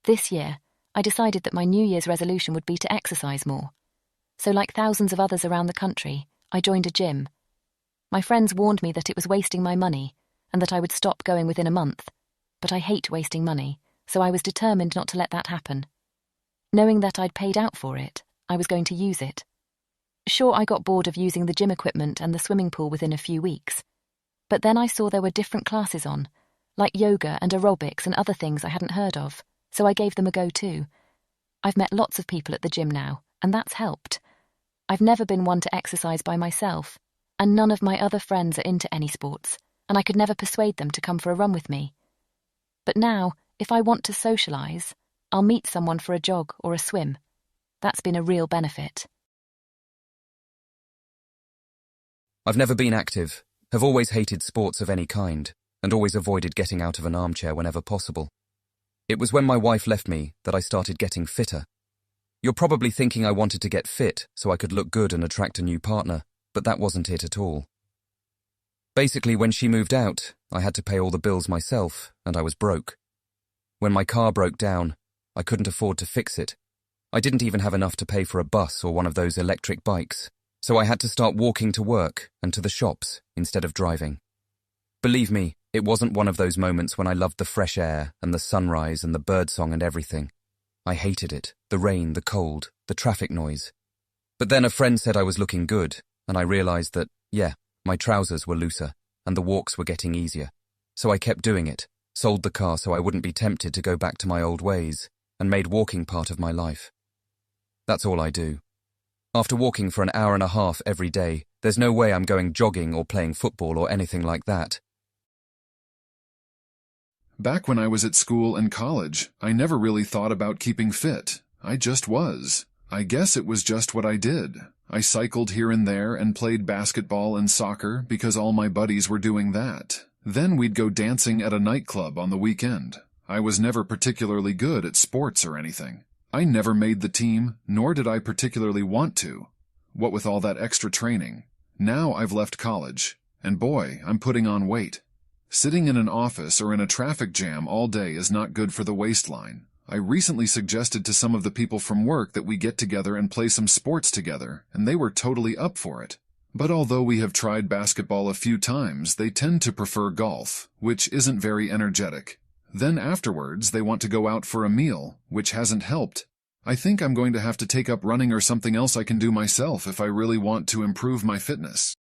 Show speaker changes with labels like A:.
A: This year, I decided that my New Year's resolution would be to exercise more. So like thousands of others around the country, I joined a gym. My friends warned me that it was wasting my money and that I would stop going within a month. But I hate wasting money, so I was determined not to let that happen. Knowing that I'd paid out for it, I was going to use it. Sure, I got bored of using the gym equipment and the swimming pool within a few weeks. But then I saw there were different classes on, like yoga and aerobics and other things I hadn't heard of, so I gave them a go too. I've met lots of people at the gym now, and that's helped. I've never been one to exercise by myself, and none of my other friends are into any sports, and I could never persuade them to come for a run with me. But now, if I want to socialize, I'll meet someone for a jog or a swim. That's been a real benefit.
B: I've never been active, have always hated sports of any kind, and always avoided getting out of an armchair whenever possible. It was when my wife left me that I started getting fitter. You're probably thinking I wanted to get fit so I could look good and attract a new partner, but that wasn't it at all. Basically, when she moved out, I had to pay all the bills myself, and I was broke. When my car broke down, I couldn't afford to fix it. I didn't even have enough to pay for a bus or one of those electric bikes, so I had to start walking to work and to the shops instead of driving. Believe me, it wasn't one of those moments when I loved the fresh air and the sunrise and the birdsong and everything. I hated it, the rain, the cold, the traffic noise. But then a friend said I was looking good, and I realized that, yeah, my trousers were looser, and the walks were getting easier. So I kept doing it, sold the car so I wouldn't be tempted to go back to my old ways, and made walking part of my life. That's all I do. After walking for an hour and a half every day, there's no way I'm going jogging or playing football or anything like that.
C: Back when I was at school and college, I never really thought about keeping fit. I just was. I guess it was just what I did. I cycled here and there and played basketball and soccer because all my buddies were doing that. Then we'd go dancing at a nightclub on the weekend. I was never particularly good at sports or anything. I never made the team, nor did I particularly want to. What with all that extra training. Now I've left college, and boy, I'm putting on weight. Sitting in an office or in a traffic jam all day is not good for the waistline. I recently suggested to some of the people from work that we get together and play some sports together, and they were totally up for it. But although we have tried basketball a few times, they tend to prefer golf, which isn't very energetic. Then afterwards, they want to go out for a meal, which hasn't helped. I think I'm going to have to take up running or something else I can do myself if I really want to improve my fitness.